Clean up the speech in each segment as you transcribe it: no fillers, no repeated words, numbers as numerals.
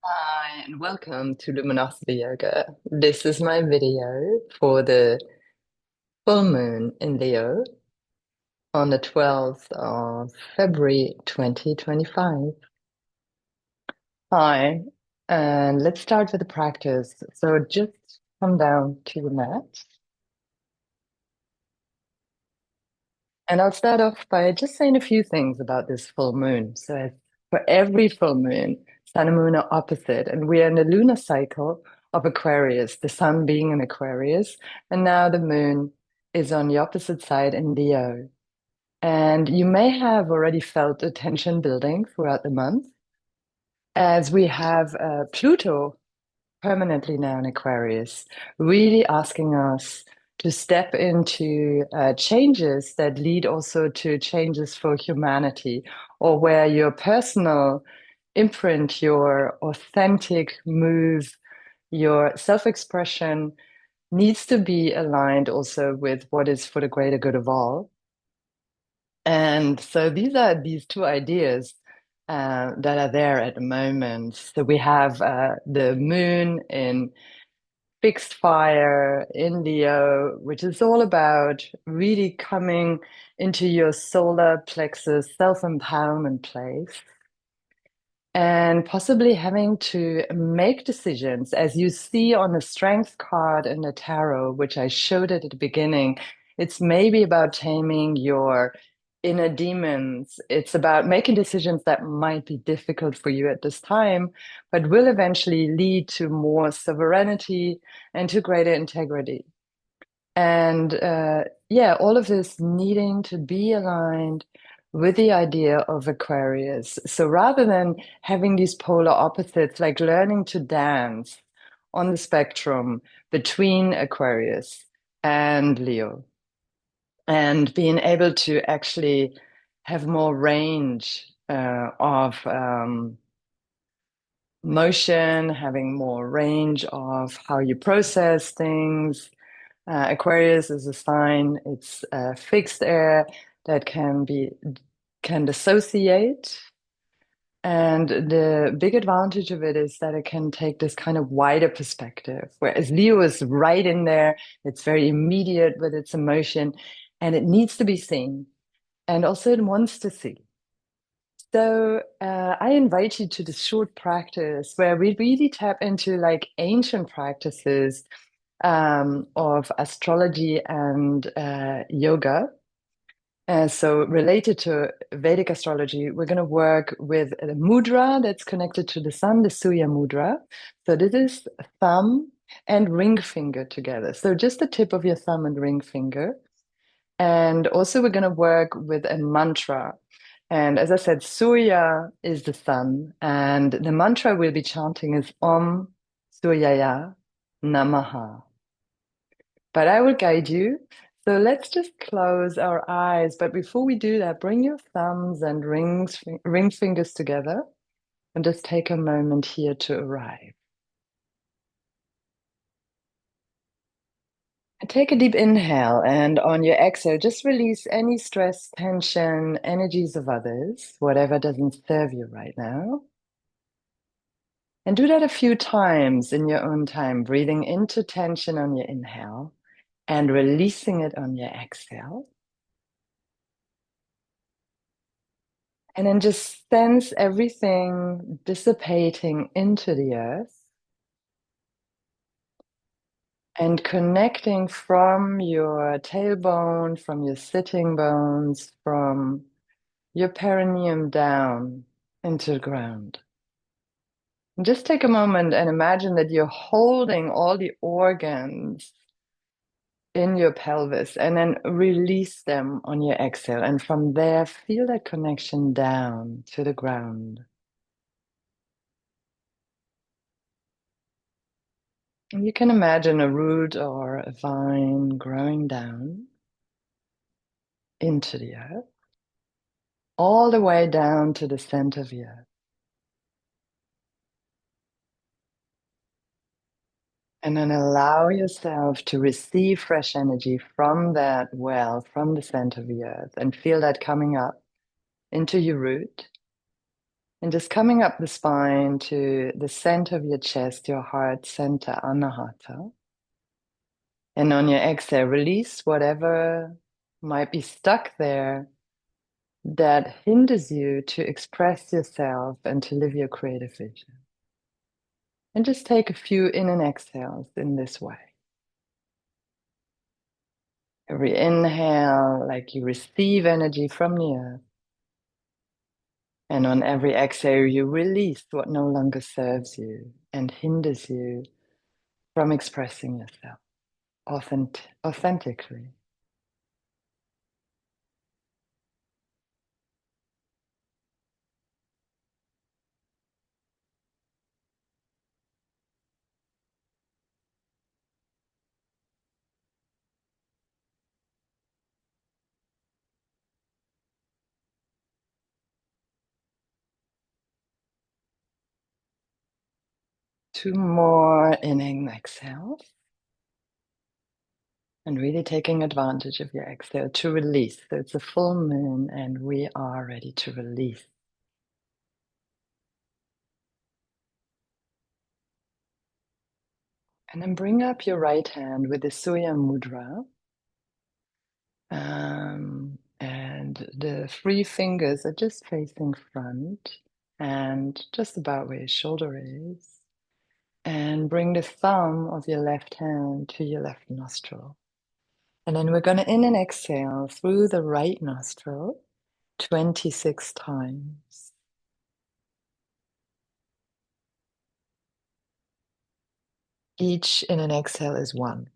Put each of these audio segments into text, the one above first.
Hi, and welcome to the Namaste Yoga. This is my video for the full moon in Leo on the 12th of February 2025. Hi, and let's start with the practice. So just come down to the mat. And I'll start off by just saying a few things about this full moon. So for every full moon, sun and moon are opposite, and we are in the lunar cycle of Aquarius, the sun being in Aquarius, and now the moon is on the opposite side in Leo. And you may have already felt the tension building throughout the month, as we have Pluto permanently now in Aquarius, really asking us to step into changes that lead also to changes for humanity, or where your personal imprint, your authentic move, your self-expression needs to be aligned also with what is for the greater good of all. And so these are these two ideas that are there at the moment. So we have the moon in fixed fire in Leo, which is all about really coming into your solar plexus self-empowerment place and possibly having to make decisions, as you see on the strength card in the tarot, which I showed it at the beginning. It's maybe about taming your inner demons. It's about making decisions that might be difficult for you at this time, but will eventually lead to more sovereignty and to greater integrity. And yeah, all of this needing to be aligned with the idea of Aquarius. So rather than having these polar opposites, like learning to dance on the spectrum between Aquarius and Leo, and being able to actually have more range of motion, having more range of how you process things. Aquarius is a sign, it's fixed air that can dissociate. And the big advantage of it is that it can take this kind of wider perspective, whereas Leo is right in there. It's very immediate with its emotion, and it needs to be seen. And also it wants to see. So I invite you to this short practice where we really tap into like ancient practices of astrology and yoga. So related to Vedic astrology, we're going to work with a mudra that's connected to the sun, the Surya mudra. So this is thumb and ring finger together. So just the tip of your thumb and ring finger. And also we're going to work with a mantra. And as I said, Surya is the sun, and the mantra we'll be chanting is Om Suryaya Namaha. But I will guide you. So let's just close our eyes. But before we do that, bring your thumbs and ring fingers together and just take a moment here to arrive. And take a deep inhale, and on your exhale, just release any stress, tension, energies of others, whatever doesn't serve you right now. And do that a few times in your own time, breathing into tension on your inhale and releasing it on your exhale. And then just sense everything dissipating into the earth and connecting from your tailbone, from your sitting bones, from your perineum down into the ground. And just take a moment and imagine that you're holding all the organs in your pelvis and then release them on your exhale. And from there, feel that connection down to the ground. You can imagine a root or a vine growing down into the earth, all the way down to the center of the earth. And then allow yourself to receive fresh energy from that well, from the center of the earth, and feel that coming up into your root, And just coming up the spine to the center of your chest, your heart center, Anahata. And on your exhale, release whatever might be stuck there that hinders you to express yourself and to live your creative vision. And just take a few in and exhales in this way. Every inhale, like you receive energy from the earth. And on every exhale, you release what no longer serves you and hinders you from expressing yourself authentically. Two more inhale exhales. And really taking advantage of your exhale to release. So it's a full moon and we are ready to release. And then bring up your right hand with the Surya mudra. And the three fingers are just facing front and just about where your shoulder is. And bring the thumb of your left hand to your left nostril. And then we're going to in and exhale through the right nostril 26 times. Each in and exhale is one.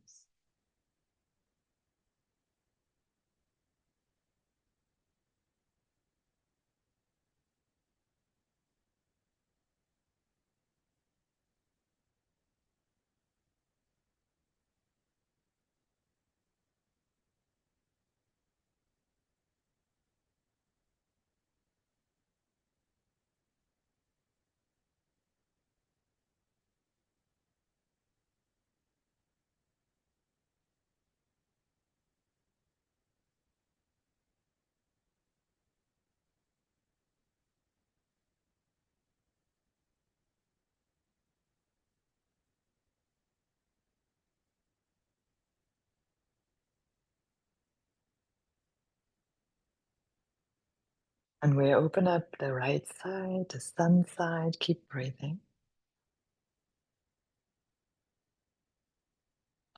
And we open up the right side, the sun side, keep breathing.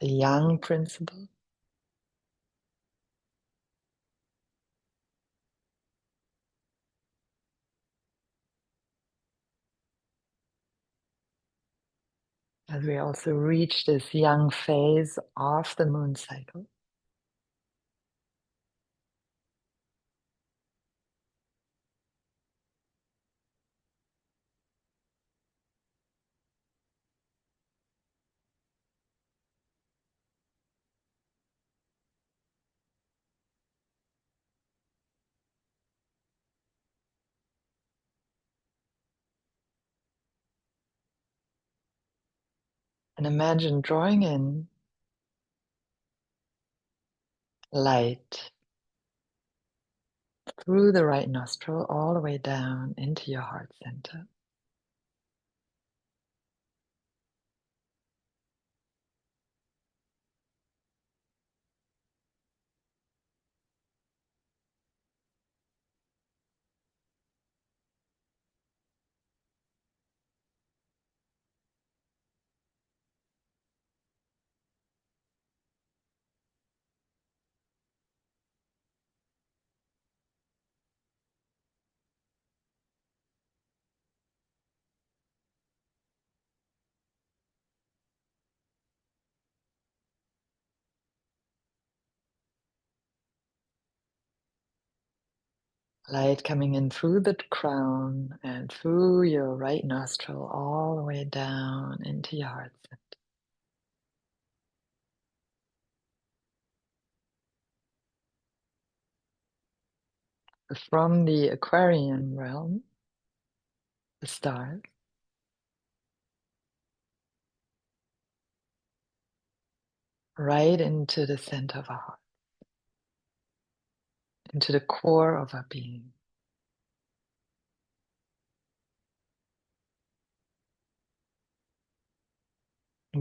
The yang principle. As we also reach this yang phase of the moon cycle. And imagine drawing in light through the right nostril all the way down into your heart center. Light coming in through the crown and through your right nostril all the way down into your heart center. From the Aquarian realm, the stars, right into the center of our heart, into the core of our being.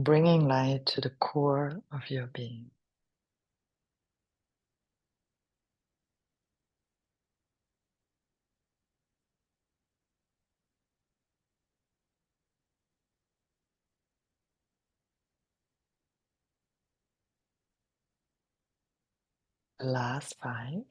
bringing light to the core of your being. The last 5.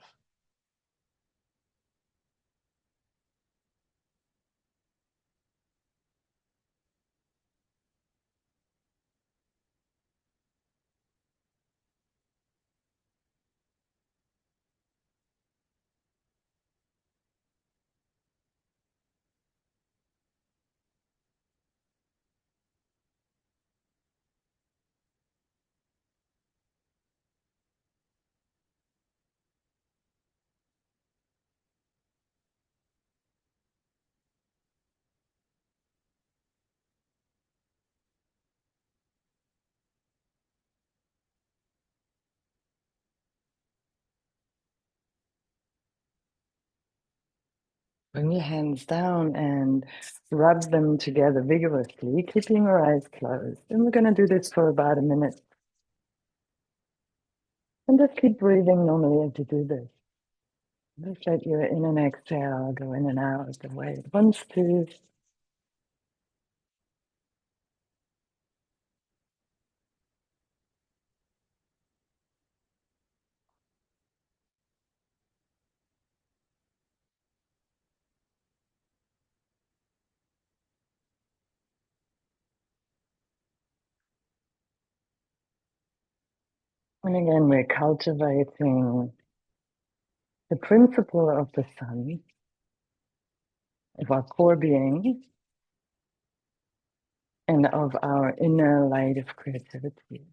Bring your hands down and rub them together vigorously, keeping your eyes closed. And we're going to do this for about a minute. And just keep breathing normally as you do this. Just let your in and exhale go in and out the way it wants to. And again, we're cultivating the principle of the sun, of our core being, and of our inner light of creativity.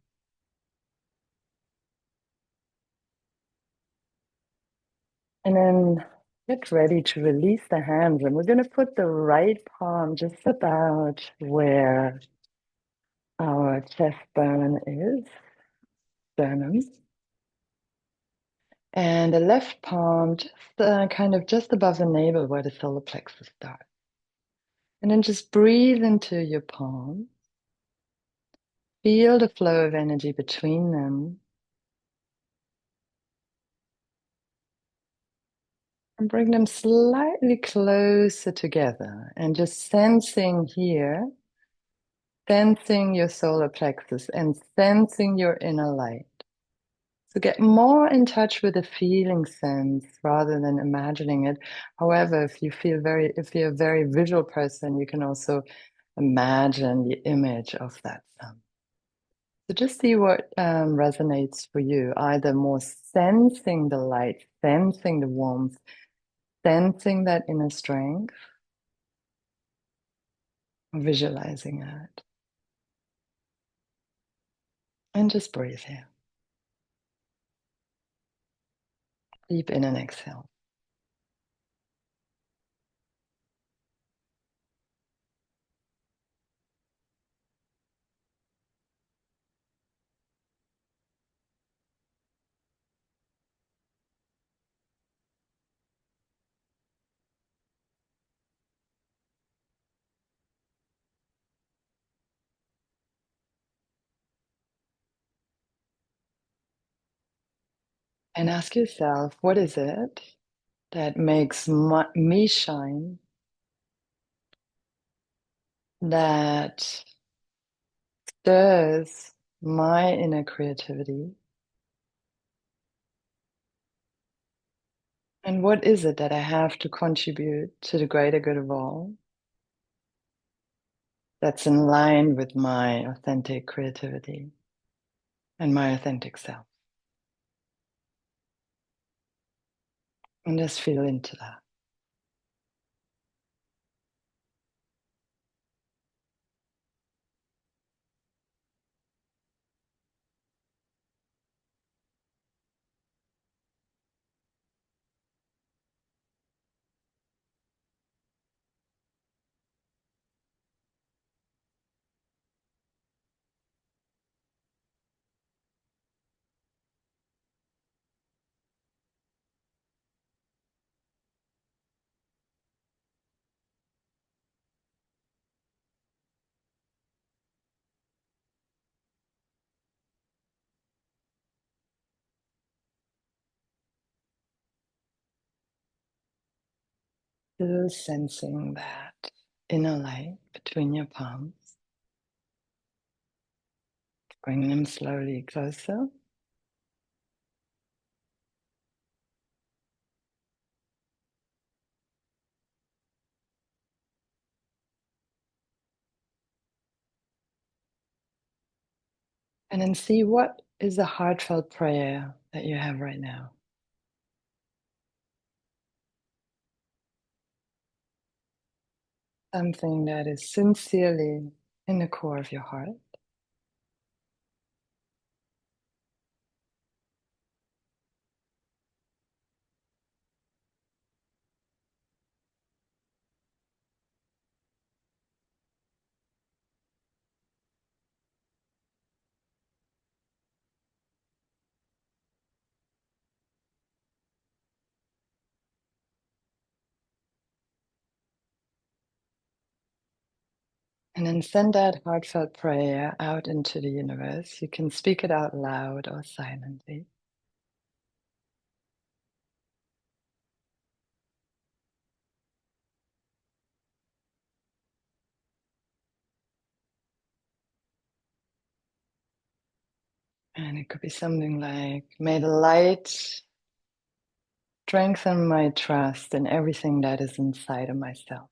And then get ready to release the hands. And we're going to put the right palm just about where our chest bone is, sternum. And the left palm just kind of just above the navel where the solar plexus starts. And then just breathe into your palm. Feel the flow of energy between them. And bring them slightly closer together. And just sensing here, sensing your solar plexus and sensing your inner light. So get more in touch with the feeling sense rather than imagining it. However, if you're a very visual person, you can also imagine the image of that sun. So just see what resonates for you, either more sensing the light, sensing the warmth, sensing that inner strength, or visualizing it. And just breathe here. Deep in and exhale. And ask yourself, what is it that makes me shine, that stirs my inner creativity? And what is it that I have to contribute to the greater good of all that's in line with my authentic creativity and my authentic self? And just feel into that. Still sensing that inner light between your palms. Bring them slowly closer. And then see what is a heartfelt prayer that you have right now. Something that is sincerely in the core of your heart. And then send that heartfelt prayer out into the universe. You can speak it out loud or silently. And it could be something like, may the light strengthen my trust in everything that is inside of myself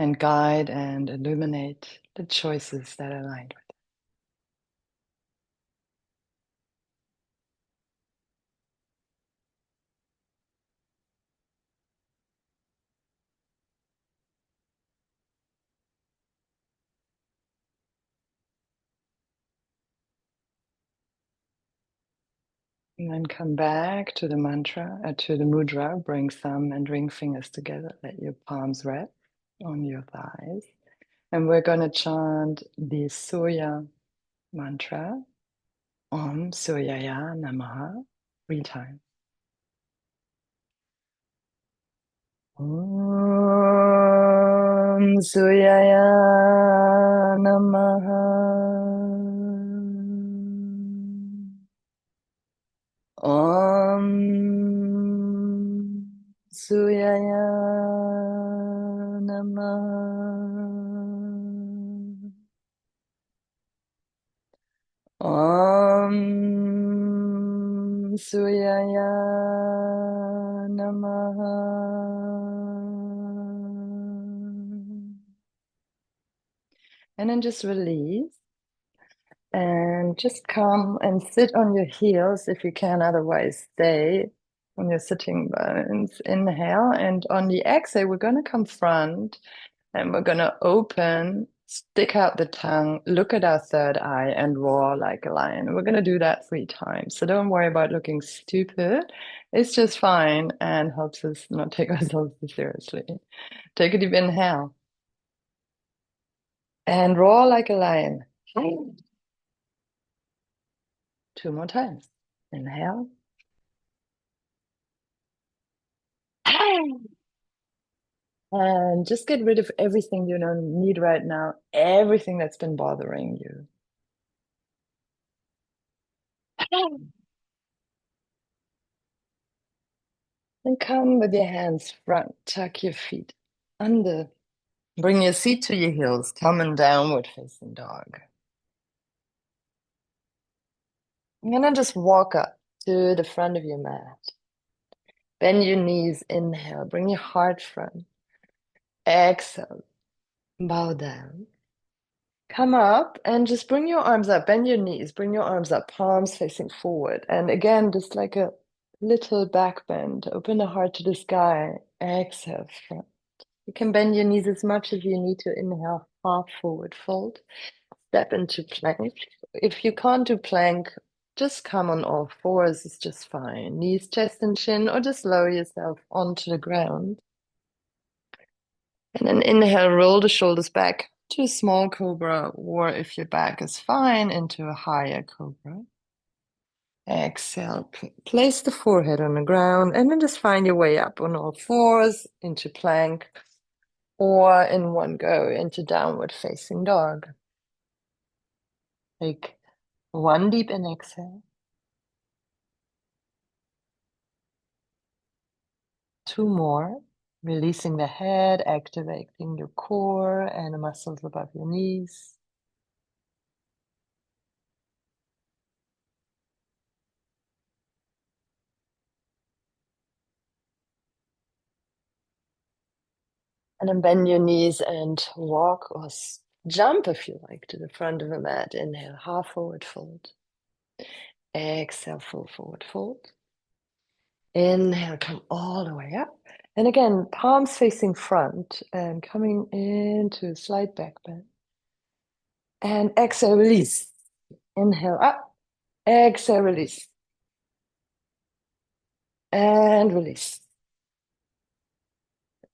and guide and illuminate the choices that align with it. And then come back to the mantra, to the mudra. Bring thumb and ring fingers together. Let your palms rest on your thighs. And we're going to chant the Surya mantra, Om Suryaya Namaha, 3 times. Om Suryaya Namaha. Om Suryaya Namaha. Om Suryaya Namaha. And then just release and just come and sit on your heels if you can, otherwise stay on your sitting bones. Inhale, and on the exhale, we're going to come front and we're going to open, stick out the tongue, look at our third eye, and roar like a lion. We're going to do that 3 times. So don't worry about looking stupid. It's just fine and helps us not take ourselves too seriously. Take a deep inhale and roar like a lion. 2 more times. Inhale. And just get rid of everything you don't need right now, everything that's been bothering you. And come with your hands front, tuck your feet under. Bring your seat to your heels, come in downward facing dog. I'm gonna just walk up to the front of your mat. Bend your knees, inhale, bring your heart front. Exhale, bow down. Come up and just bring your arms up, bend your knees, bring your arms up, palms facing forward. And again, just like a little back bend, open the heart to the sky. Exhale, front. You can bend your knees as much as you need to. Inhale, half forward fold. Step into plank. If you can't do plank, just come on all fours. It's just fine. Knees, chest, and chin, or just lower yourself onto the ground. And then inhale, roll the shoulders back to a small cobra, or if your back is fine, into a higher cobra. Exhale, place the forehead on the ground, and then just find your way up on all fours into plank, or in one go into downward facing dog. Take one deep in exhale. 2 more. Releasing the head, activating your core and the muscles above your knees. And then bend your knees and walk or jump, if you like, to the front of the mat. Inhale, half forward fold. Exhale, full forward fold. Inhale, come all the way up. And again, palms facing front and coming into a slight back bend. And exhale, release. Inhale, up. Exhale, release. And release.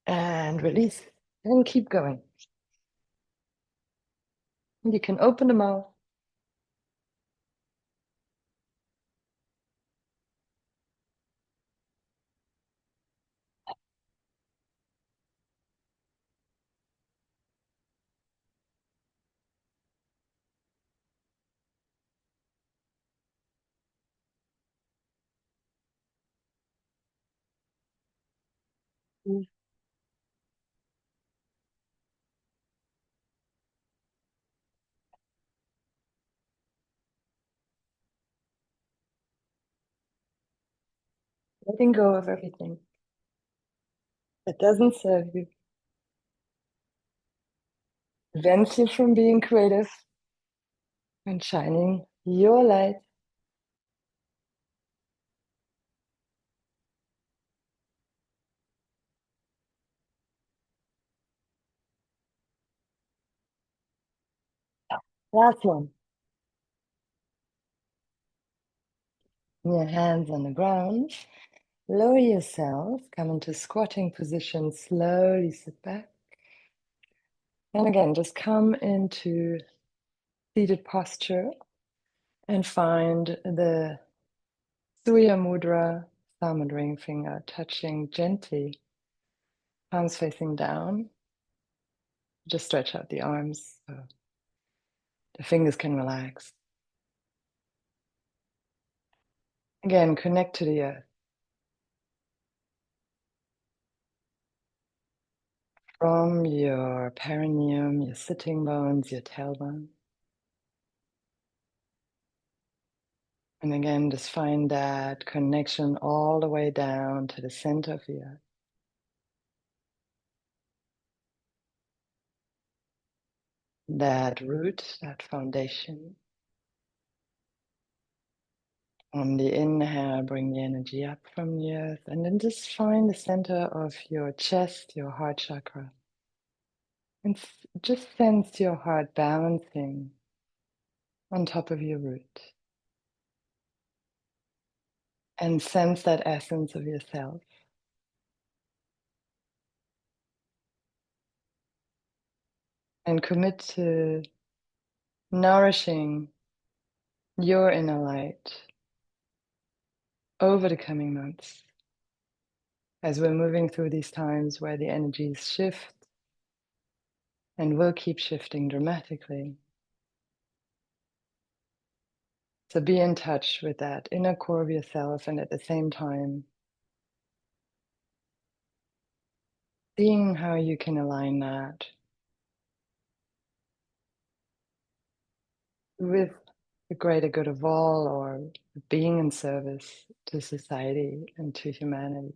And release. And keep going. You can open the mouth. Letting go of everything that doesn't serve you. Prevents you from being creative and shining your light. Last one. Your hands on the ground. Lower yourself. Come into squatting position. Slowly sit back. And again, just come into seated posture and find the Surya Mudra, thumb and ring finger touching gently, palms facing down. Just stretch out the arms so the fingers can relax. Again, connect to the earth. From your perineum, your sitting bones, your tailbone. And again, just find that connection all the way down to the center of the earth. That root, that foundation. On the inhale, bring the energy up from the earth, and then just find the center of your chest, your heart chakra. And just sense your heart balancing on top of your root. And sense that essence of yourself. And commit to nourishing your inner light over the coming months as we're moving through these times where the energies shift and will keep shifting dramatically. So be in touch with that inner core of yourself, and at the same time, seeing how you can align that with the greater good of all, or being in service to society and to humanity.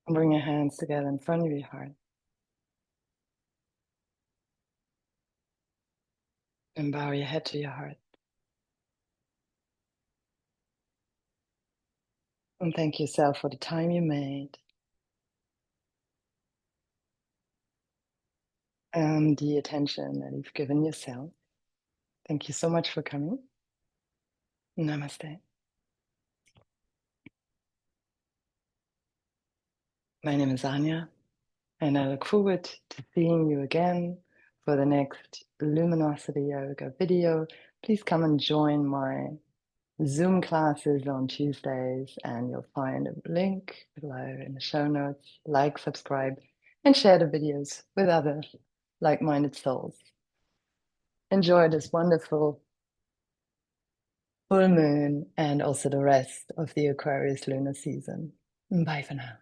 And bring your hands together in front of your heart. And bow your head to your heart. And thank yourself for the time you made and the attention that you've given yourself. Thank you so much for coming. Namaste. My name is Anja, and I look forward to seeing you again for the next Luminosity Yoga video. Please come and join my Zoom classes on Tuesdays, and you'll find a link below in the show notes. Like, subscribe, and share the videos with other like-minded souls. Enjoy this wonderful full moon and also the rest of the Aquarius lunar season. Bye for now.